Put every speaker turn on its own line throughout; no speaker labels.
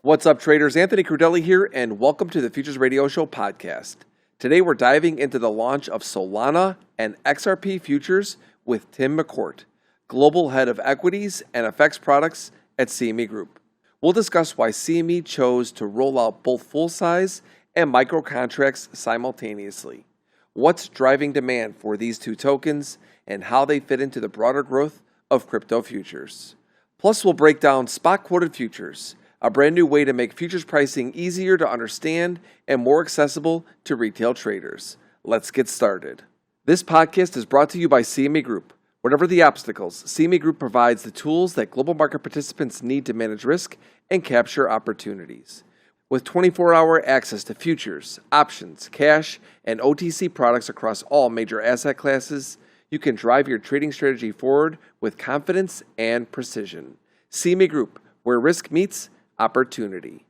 What's up, traders? Anthony Crudele here, and welcome to the Futures Radio Show podcast. Today, we're diving into the launch of Solana and XRP futures with Tim McCourt, Global Head of Equities and FX Products at CME Group. We'll discuss why CME chose to roll out both full-size and micro contracts simultaneously, what's driving demand for these two tokens, and how they fit into the broader growth of crypto futures. Plus, we'll break down SpotQuoted Futures, a brand new way to make futures pricing easier to understand and more accessible to retail traders. Let's get started. This podcast is brought to you by CME Group. Whatever the obstacles, CME Group provides the tools that global market participants need to manage risk and capture opportunities. With 24-hour access to futures, options, cash, and OTC products across all major asset classes, you can drive your trading strategy forward with confidence and precision. CME Group, where risk meets opportunity.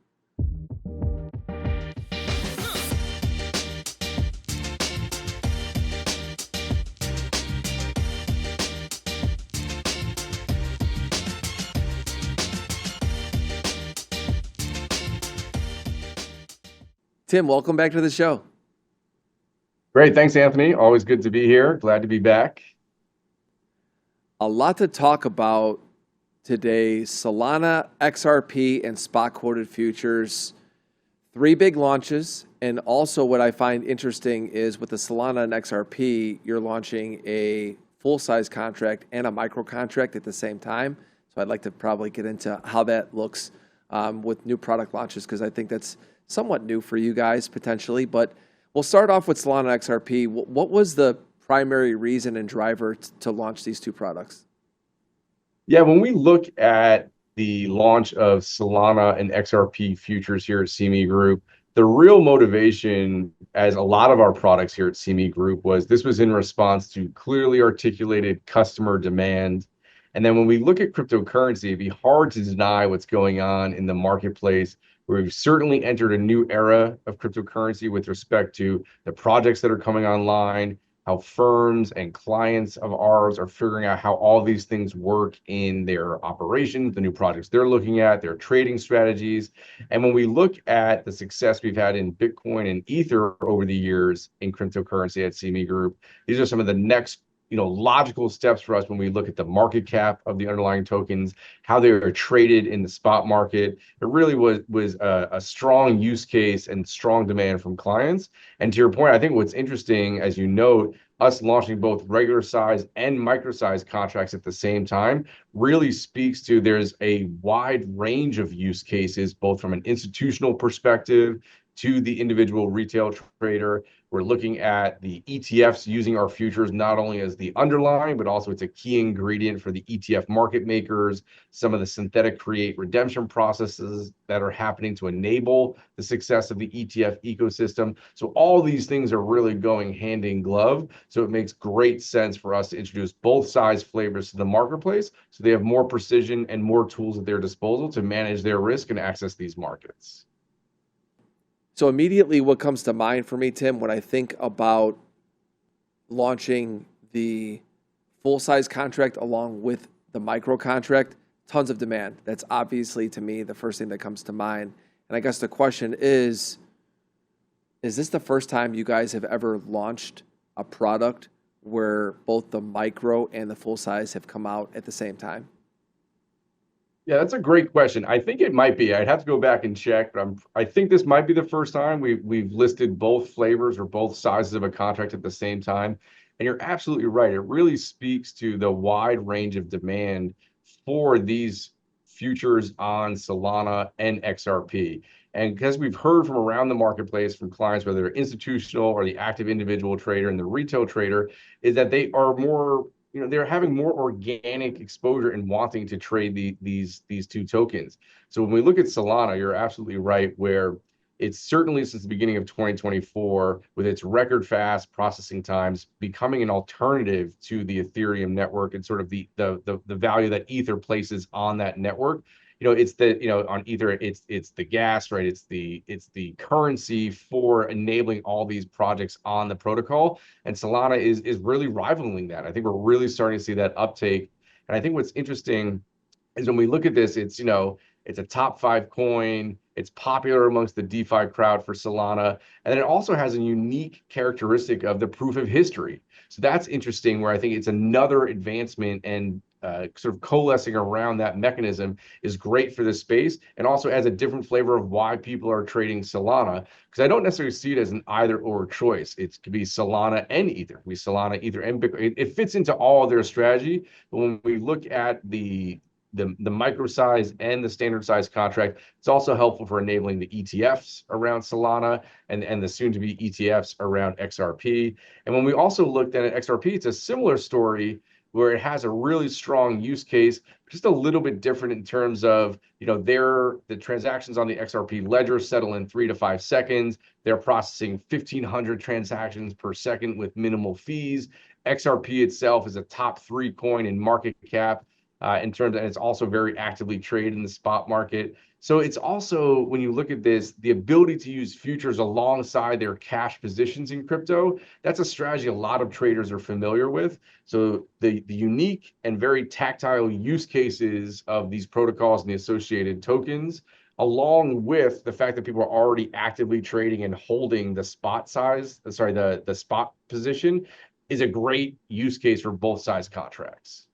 Tim, welcome back to the show.
Great. Thanks, Anthony. Always good to be here. Glad to be back.
A lot to talk about today. Solana, XRP, and spot-quoted futures. Three big launches. And also what I find interesting is with the Solana and XRP, you're launching a full-size contract and a micro contract at the same time. So I'd like to probably get into how that looks with new product launches, because I think that's somewhat new for you guys potentially. But we'll start off with Solana XRP. What was the primary reason and driver to launch these two products?
Yeah, when we look at the launch of Solana and XRP futures here at CME Group, the real motivation, as a lot of our products here at CME Group, was this was in response to clearly articulated customer demand. And then when we look at cryptocurrency, it'd be hard to deny what's going on in the marketplace. We've certainly entered a new era of cryptocurrency with respect to the projects that are coming online, how firms and clients of ours are figuring out how all these things work in their operations, the new projects they're looking at, their trading strategies. And when we look at the success we've had in Bitcoin and Ether over the years in cryptocurrency at CME Group, these are some of the next logical steps for us when we look at the market cap of the underlying tokens, how they are traded in the spot market. It really was a strong use case and strong demand from clients. And to your point, I think what's interesting, as you note, us launching both regular size and micro size contracts at the same time really speaks to there's a wide range of use cases, both from an institutional perspective to the individual retail trader. We're looking at the ETFs using our futures not only as the underlying, but also it's a key ingredient for the ETF market makers, some of the synthetic create redemption processes that are happening to enable the success of the ETF ecosystem. So all these things are really going hand in glove. So it makes great sense for us to introduce both size flavors to the marketplace so they have more precision and more tools at their disposal to manage their risk and access these markets.
So immediately what comes to mind for me, Tim, when I think about launching the full-size contract along with the micro contract, tons of demand. That's obviously, to me, the first thing that comes to mind. And I guess the question is this the first time you guys have ever launched a product where both the micro and the full-size have come out at the same time?
Yeah, that's a great question. I think it might be. I'd have to go back and check, but I think this might be the first time we've listed both flavors or both sizes of a contract at the same time. And you're absolutely right. It really speaks to the wide range of demand for these futures on Solana and XRP. And because we've heard from around the marketplace from clients, whether they're institutional or the active individual trader and the retail trader, is that they are more they're having more organic exposure and wanting to trade these two tokens. So when we look at Solana, you're absolutely right, where it's certainly since the beginning of 2024, with its record fast processing times, becoming an alternative to the Ethereum network and sort of the value that Ether places on that network. It's on Ether, it's the gas, right? It's the currency for enabling all these projects on the protocol. And Solana is really rivaling that. I think we're really starting to see that uptake. And I think what's interesting is when we look at this, it's It's a top 5 coin. It's popular amongst the DeFi crowd for Solana. And then it also has a unique characteristic of the proof of history. So that's interesting, where I think it's another advancement, and sort of coalescing around that mechanism is great for this space, and also adds a different flavor of why people are trading Solana. Because I don't necessarily see it as an either or choice. It could be Solana and Ether. It could be Solana, Ether, and Bitcoin. It fits into all of their strategy. But when we look at the micro size and the standard size contract, it's also helpful for enabling the ETFs around Solana, and the soon to be ETFs around XRP. And when we also looked at XRP, it's a similar story, where it has a really strong use case, just a little bit different in terms of, the transactions on the XRP ledger settle in 3 to 5 seconds. They're processing 1,500 transactions per second with minimal fees. XRP itself is a top 3 coin in market cap, and it's also very actively traded in the spot market. So it's also, when you look at this, the ability to use futures alongside their cash positions in crypto, that's a strategy a lot of traders are familiar with. So the unique and very tactile use cases of these protocols and the associated tokens, along with the fact that people are already actively trading and holding the spot position, is a great use case for both size contracts.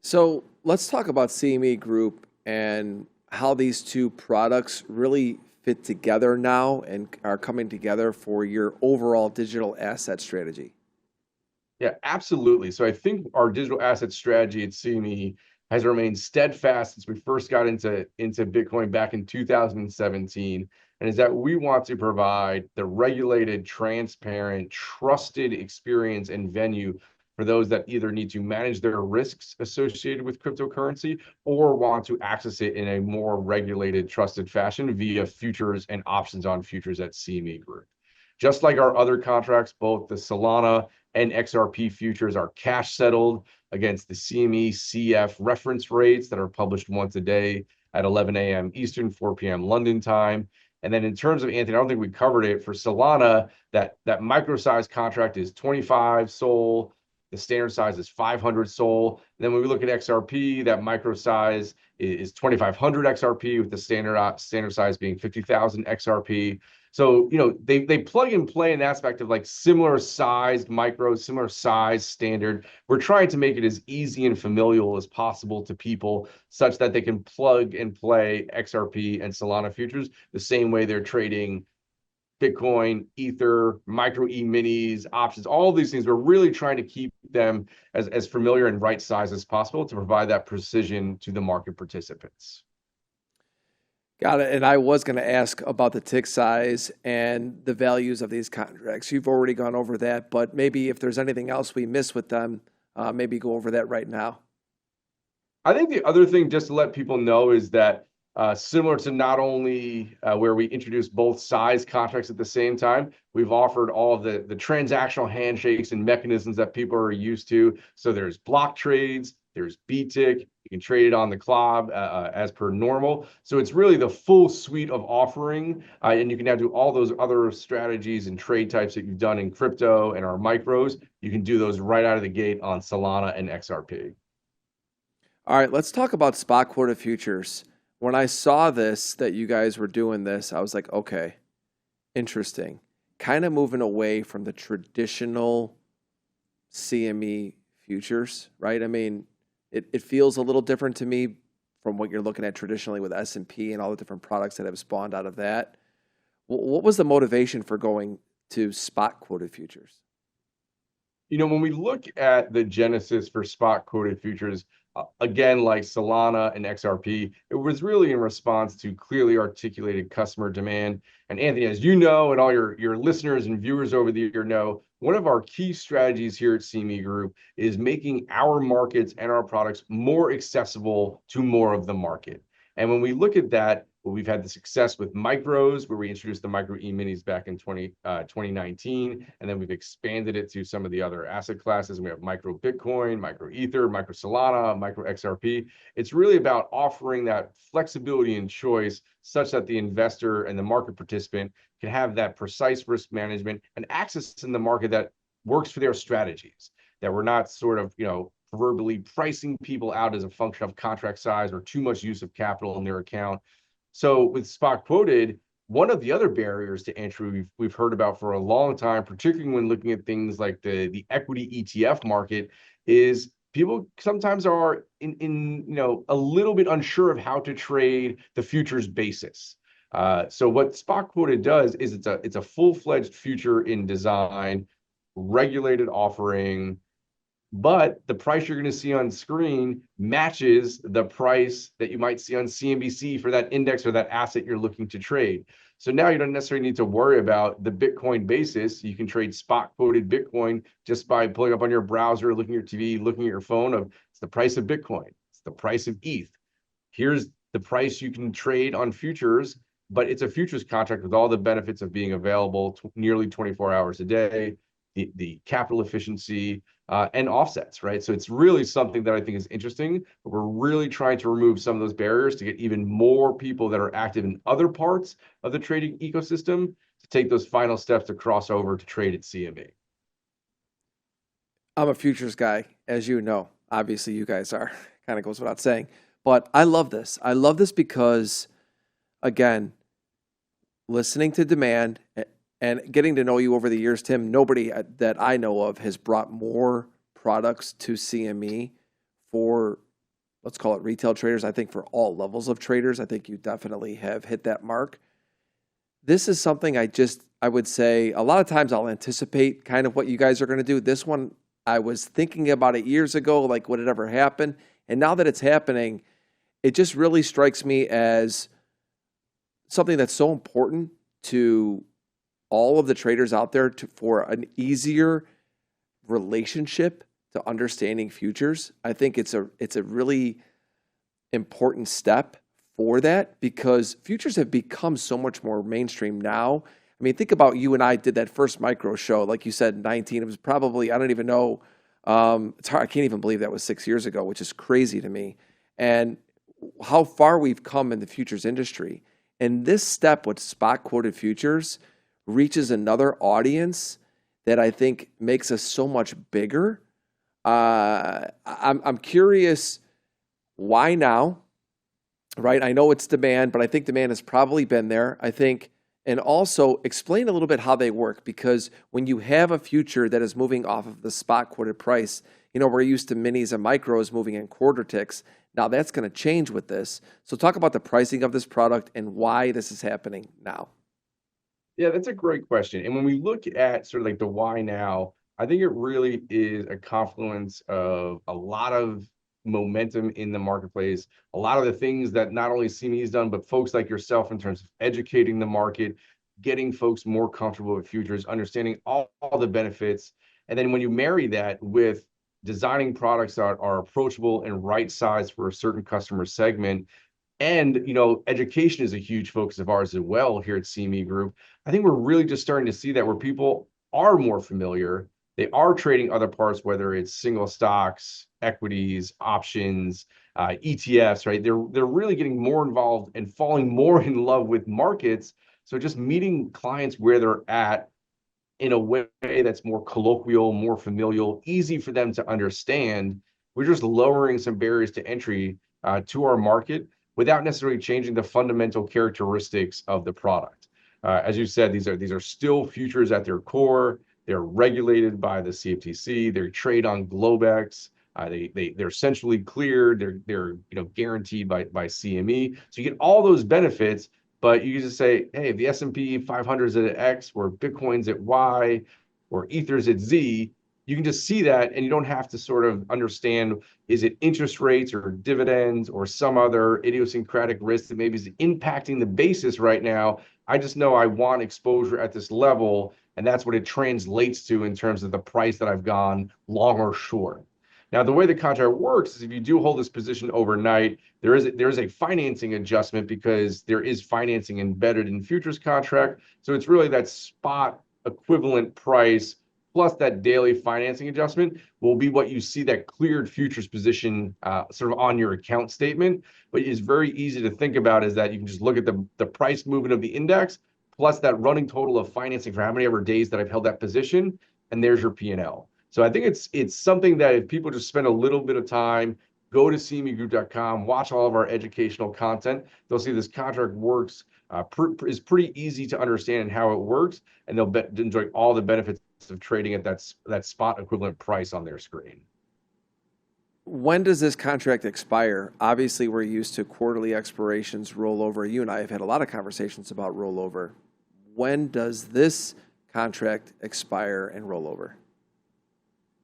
So let's talk about CME Group and how these two products really fit together now and are coming together for your overall digital asset strategy.
Yeah, absolutely. So I think our digital asset strategy at CME has remained steadfast since we first got into Bitcoin back in 2017, and is that we want to provide the regulated, transparent, trusted experience and venue for those that either need to manage their risks associated with cryptocurrency, or want to access it in a more regulated, trusted fashion via futures and options on futures at CME Group. Just like our other contracts, both the Solana and XRP futures are cash settled against the CME CF reference rates that are published once a day at 11 a.m. Eastern, 4 p.m. London time. And then in terms of, Anthony, I don't think we covered it, for Solana, that micro size contract is 25 SOL. The standard size is 500 SOL. And then when we look at XRP, that micro size is 2,500 XRP, with the standard size being 50,000 XRP. So, they plug and play in the aspect of like similar sized micro, similar size standard. We're trying to make it as easy and familial as possible to people, such that they can plug and play XRP and Solana futures the same way they're trading Bitcoin, Ether, micro E-minis, options, all of these things. We're really trying to keep them as familiar and right size as possible to provide that precision to the market participants.
Got it. And I was going to ask about the tick size and the values of these contracts. You've already gone over that, but maybe if there's anything else we miss with them, maybe go over that right now.
I think the other thing, just to let people know, is that similar to not only where we introduced both size contracts at the same time, we've offered all of the transactional handshakes and mechanisms that people are used to. So there's block trades, there's BTIC, you can trade it on the CLOB as per normal. So it's really the full suite of offering, and you can now do all those other strategies and trade types that you've done in crypto and our micros. You can do those right out of the gate on Solana and XRP.
All right, let's talk about SpotQuoted Futures. When I saw this, that you guys were doing this, I was like, okay, interesting. Kind of moving away from the traditional CME futures, right? I mean, it feels a little different to me from what you're looking at traditionally with S&P and all the different products that have spawned out of that. What was the motivation for going to SpotQuoted Futures?
When we look at the genesis for SpotQuoted Futures, again, like Solana and XRP, it was really in response to clearly articulated customer demand. And Anthony, as you know, and all your listeners and viewers over the year know, one of our key strategies here at CME Group is making our markets and our products more accessible to more of the market. And when we look at that, we've had the success with micros, where we introduced the micro E-minis back in 2019, and then we've expanded it to some of the other asset classes. We have micro Bitcoin, micro Ether, micro Solana, micro XRP. It's really about offering that flexibility and choice, such that the investor and the market participant can have that precise risk management and access in the market that works for their strategies. That we're not sort of, proverbially pricing people out as a function of contract size or too much use of capital in their account. So with spot quoted, one of the other barriers to entry we've heard about for a long time, particularly when looking at things like the equity ETF market, is people sometimes are in a little bit unsure of how to trade the futures basis. So what spot quoted does is it's a full-fledged future in design, regulated offering, but the price you're going to see on screen matches the price that you might see on CNBC for that index or that asset you're looking to trade. So now you don't necessarily need to worry about the Bitcoin basis. You can trade spot quoted Bitcoin just by pulling up on your browser, looking at your TV, looking at your phone of it's the price of Bitcoin, it's the price of ETH. Here's the price you can trade on futures, but it's a futures contract with all the benefits of being available nearly 24 hours a day, the capital efficiency, and offsets, right? So it's really something that I think is interesting. But we're really trying to remove some of those barriers to get even more people that are active in other parts of the trading ecosystem to take those final steps to cross over to trade at CME.
I'm a futures guy, as you know. Obviously, you guys are. Kind of goes without saying. But I love this. I love this because, again, listening to demand and getting to know you over the years, Tim, nobody that I know of has brought more products to CME for, let's call it retail traders. I think for all levels of traders, I think you definitely have hit that mark. This is something I would say a lot of times I'll anticipate kind of what you guys are going to do. This one, I was thinking about it years ago, like would it ever happen? And now that it's happening, it just really strikes me as something that's so important to all of the traders out there for an easier relationship to understanding futures. I think it's a really important step for that because futures have become so much more mainstream now. I mean, think about you and I did that first micro show, like you said, 19. It was probably, I don't even know. It's hard. I can't even believe that was 6 years ago, which is crazy to me. And how far we've come in the futures industry. And this step with spot quoted futures reaches another audience that I think makes us so much bigger. I'm curious why now, right? I know it's demand, but I think demand has probably been there. I think, and also explain a little bit how they work, because when you have a future that is moving off of the spot quoted price, we're used to minis and micros moving in quarter ticks. Now that's going to change with this. So talk about the pricing of this product and why this is happening now.
Yeah, that's a great question. And when we look at sort of like the why now, I think it really is a confluence of a lot of momentum in the marketplace, a lot of the things that not only CME has done, but folks like yourself in terms of educating the market, getting folks more comfortable with futures, understanding all the benefits. And then when you marry that with designing products that are approachable and right sized for a certain customer segment, and education is a huge focus of ours as well here at CME Group. I think we're really just starting to see that where people are more familiar. They are trading other parts, whether it's single stocks, equities, options, ETFs, right? They're really getting more involved and falling more in love with markets. So just meeting clients where they're at in a way that's more colloquial, more familial, easy for them to understand. We're just lowering some barriers to entry to our market without necessarily changing the fundamental characteristics of the product. As you said, these are still futures at their core. They're regulated by the CFTC. They trade on Globex. They're centrally cleared. They're guaranteed by CME. So you get all those benefits, but you just say, hey, if the S&P 500 is at X, or Bitcoin's at Y, or Ether's at Z, you can just see that, and you don't have to sort of understand, is it interest rates or dividends or some other idiosyncratic risk that maybe is impacting the basis right now. I just know I want exposure at this level, and that's what it translates to in terms of the price that I've gone long or short. Now, the way the contract works is if you do hold this position overnight, there is a financing adjustment because there is financing embedded in futures contract. So it's really that spot equivalent price plus that daily financing adjustment will be what you see that cleared futures position sort of on your account statement. But it's very easy to think about is that you can just look at the price movement of the index plus that running total of financing for how many ever days that I've held that position, and there's your P&L. So I think it's something that if people just spend a little bit of time, go to cmegroup.com, watch all of our educational content, they'll see this contract works, is pretty easy to understand and how it works, and they'll enjoy all the benefits of trading at that spot equivalent price on their screen.
When does this contract expire? Obviously, we're used to quarterly expirations, rollover. You and I have had a lot of conversations about rollover. When does this contract expire and rollover?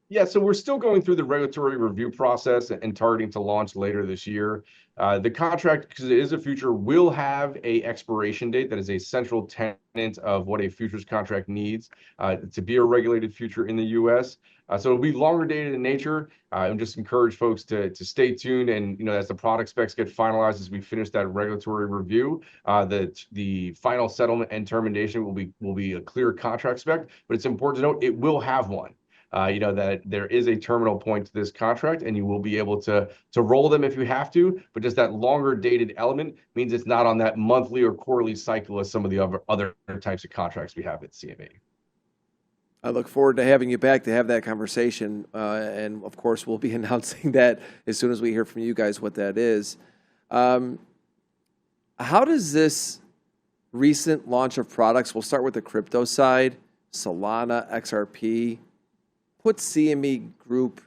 Yeah, so we're still going through the regulatory review process and targeting to launch later this year. The contract, because it is a future, will have a expiration date that is a central tenet of what a futures contract needs to be a regulated future in the U.S. So it'll be longer dated in nature. And just encourage folks to stay tuned, and as the product specs get finalized, as we finish that regulatory review, the final settlement and termination will be a clear contract spec. But it's important to note it will have one. That there is a terminal point to this contract, and you will be able to roll them if you have to, but just that longer dated element means it's not on that monthly or quarterly cycle as some of the other types of contracts we have at CME.
I look forward to having you back to have that conversation, and of course we'll be announcing that as soon as we hear from you guys what that is. How does this recent launch of products, we'll start with the crypto side, Solana, XRP, put CME Group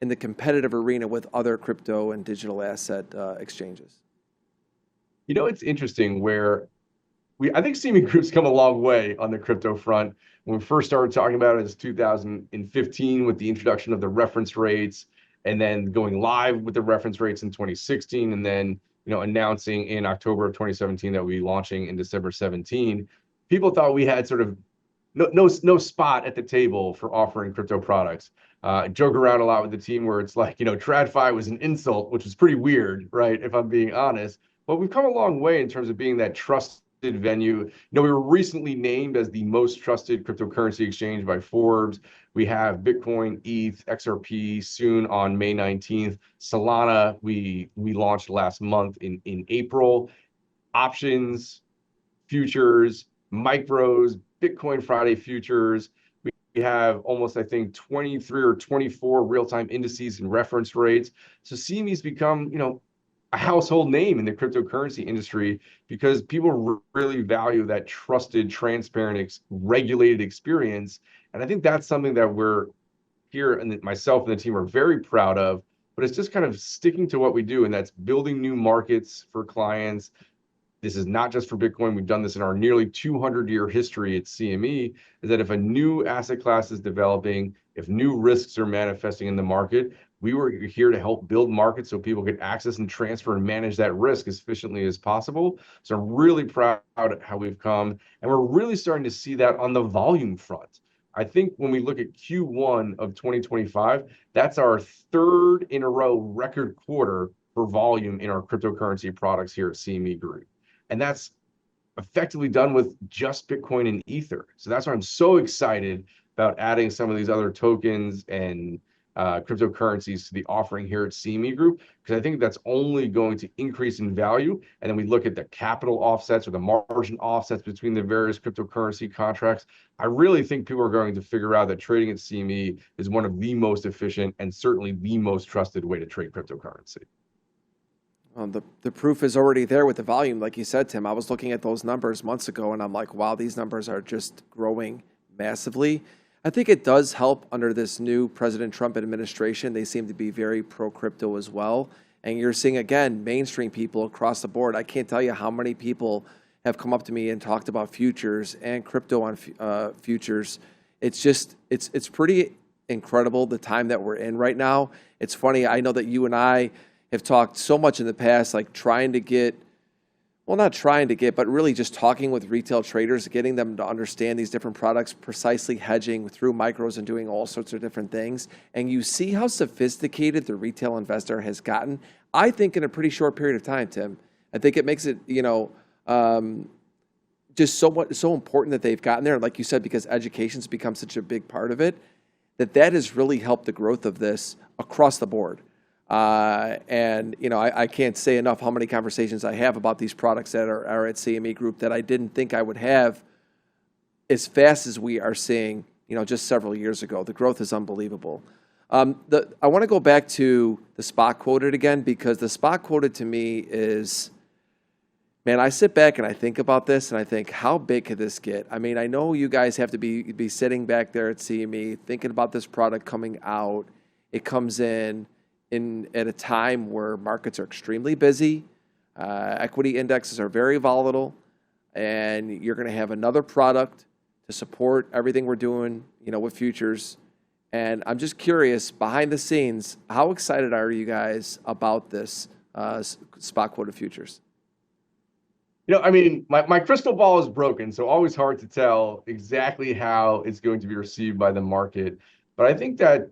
in the competitive arena with other crypto and digital asset exchanges?
It's interesting where I think CME Group's come a long way on the crypto front. When we first started talking about it, it's 2015 with the introduction of the reference rates, and then going live with the reference rates in 2016, and then announcing in October of 2017 that we'll be launching in December 17. People thought we had sort of no spot at the table for offering crypto products. Joke around a lot with the team where it's like, TradFi was an insult, which is pretty weird, right? If I'm being honest. But we've come a long way in terms of being that trusted venue. We were recently named as the most trusted cryptocurrency exchange by Forbes. We have Bitcoin, ETH, XRP soon on May 19th. Solana, we launched last month in April. Options, futures, micros, Bitcoin Friday futures. We have almost, I think, 23 or 24 real-time indices and reference rates. So CME's become, a household name in the cryptocurrency industry because people really value that trusted, transparent, regulated experience. And I think that's something that we're here, and myself and the team are very proud of, but it's just kind of sticking to what we do, and that's building new markets for clients. This is not just for Bitcoin. We've done this in our nearly 200-year history at CME, is that if a new asset class is developing, if new risks are manifesting in the market, we were here to help build markets so people could access and transfer and manage that risk as efficiently as possible. So I'm really proud of how we've come, and we're really starting to see that on the volume front. I think when we look at Q1 of 2025, that's our third in a row record quarter for volume in our cryptocurrency products here at CME Group. And that's effectively done with just Bitcoin and Ether. So that's why I'm so excited about adding some of these other tokens and cryptocurrencies to the offering here at CME Group, because I think that's only going to increase in value. And then we look at the capital offsets or the margin offsets between the various cryptocurrency contracts. I really think people are going to figure out that trading at CME is one of the most efficient and certainly the most trusted way to trade cryptocurrency.
The proof is already there with the volume. Like you said, Tim, I was looking at those numbers months ago, and I'm like, wow, these numbers are just growing massively. I think it does help under this new President Trump administration. They seem to be very pro-crypto as well. And you're seeing, again, mainstream people across the board. I can't tell you how many people have come up to me and talked about futures and crypto on futures. It's just, it's pretty incredible the time that we're in right now. It's funny, I know that you and I have talked so much in the past, like trying to get, well, not trying to get, but really just talking with retail traders, getting them to understand these different products, precisely hedging through micros and doing all sorts of different things. And you see how sophisticated the retail investor has gotten, I think, in a pretty short period of time, Tim. I think it makes it, just so important that they've gotten there. Like you said, because education's become such a big part of it, that has really helped the growth of this across the board. I can't say enough how many conversations I have about these products that are at CME Group that I didn't think I would have as fast as we are seeing just several years ago. The growth is unbelievable. I want to go back to the spot quoted again, because the spot quoted to me is, man, I sit back and I think about this and I think, how big could this get? I mean, I know you guys have to be sitting back there at CME thinking about this product coming out. It comes in at a time where markets are extremely busy. Equity indexes are very volatile, and you're going to have another product to support everything we're doing, with futures. And I'm just curious, behind the scenes, how excited are you guys about this spot quoted futures?
I mean, my crystal ball is broken, so always hard to tell exactly how it's going to be received by the market. But I think that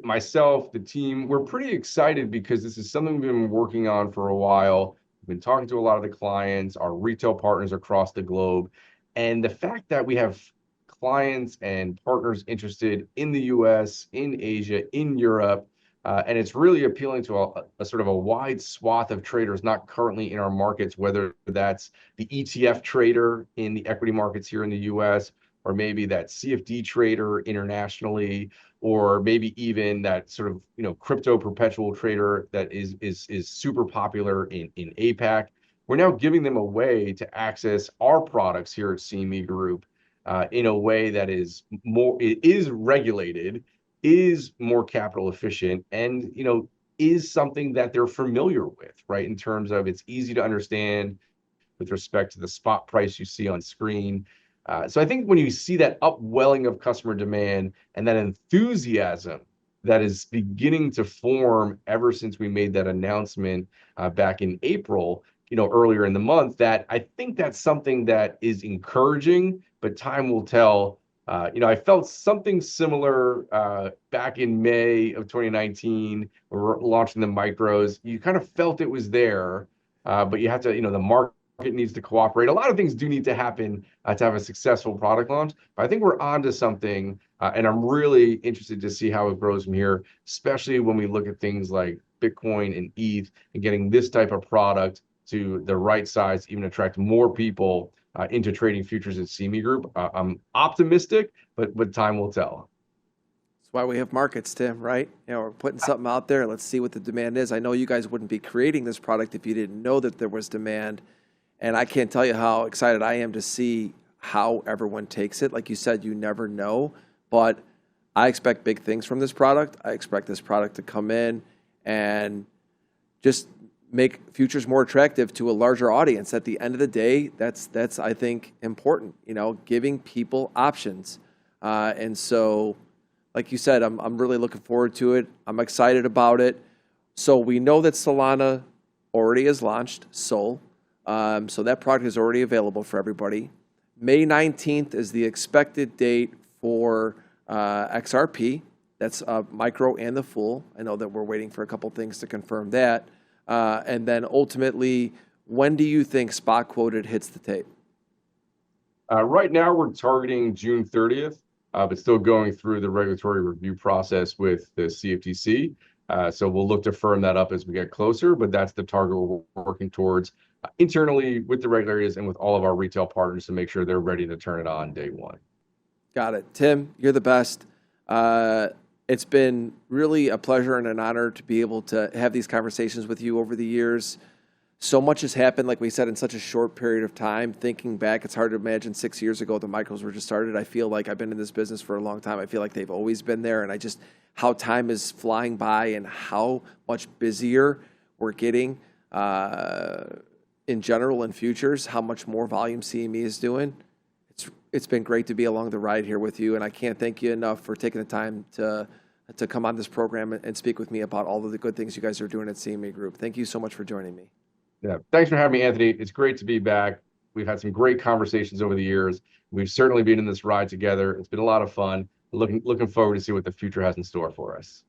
myself, the team, we're pretty excited because this is something we've been working on for a while. We've been talking to a lot of the clients, our retail partners across the globe. And the fact that we have clients and partners interested in the US, in Asia, in Europe, and it's really appealing to a sort of a wide swath of traders not currently in our markets, whether that's the ETF trader in the equity markets here in the US, or maybe that CFD trader internationally, or maybe even that sort of crypto perpetual trader that is super popular in APAC. We're now giving them a way to access our products here at CME Group in a way that is regulated, is more capital efficient, and is something that they're familiar with, right? In terms of it's easy to understand with respect to the spot price you see on screen. So I think when you see that upwelling of customer demand and that enthusiasm that is beginning to form ever since we made that announcement back in April, earlier in the month, that I think that's something that is encouraging, but time will tell. I felt something similar back in May of 2019 when we were launching the micros. You kind of felt it was there, but you have to, the market needs to cooperate. A lot of things do need to happen to have a successful product launch, but I think we're onto something, and I'm really interested to see how it grows from here, especially when we look at things like Bitcoin and ETH and getting this type of product to the right size, even attract more people into trading futures at CME Group. I'm optimistic, but time will tell.
That's why we have markets, Tim, right? We're putting something out there. Let's see what the demand is. I know you guys wouldn't be creating this product if you didn't know that there was demand. And I can't tell you how excited I am to see how everyone takes it. Like you said, you never know. But I expect big things from this product. I expect this product to come in and just make futures more attractive to a larger audience. At the end of the day, that's I think important, giving people options. And so, like you said, I'm really looking forward to it. I'm excited about it. So we know that Solana already has launched, Sol. So that product is already available for everybody. May 19th is the expected date for XRP. That's micro and the full. I know that we're waiting for a couple things to confirm that. And then ultimately, when do you think spot quoted hits the tape?
Right now, we're targeting June 30th, but still going through the regulatory review process with the CFTC. So we'll look to firm that up as we get closer, but that's the target we're working towards internally with the regulators and with all of our retail partners to make sure they're ready to turn it on day one.
Got it. Tim, you're the best. It's been really a pleasure and an honor to be able to have these conversations with you over the years. So much has happened, like we said, in such a short period of time. Thinking back, it's hard to imagine 6 years ago the micros were just started. I feel like I've been in this business for a long time. I feel like they've always been there. And how time is flying by and how much busier we're getting in general in futures, how much more volume CME is doing. It's been great to be along the ride here with you, and I can't thank you enough for taking the time to come on this program and speak with me about all of the good things you guys are doing at CME Group. Thank you so much for joining me.
Yeah, thanks for having me, Anthony. It's great to be back. We've had some great conversations over the years. We've certainly been in this ride together. It's been a lot of fun. Looking forward to see what the future has in store for us.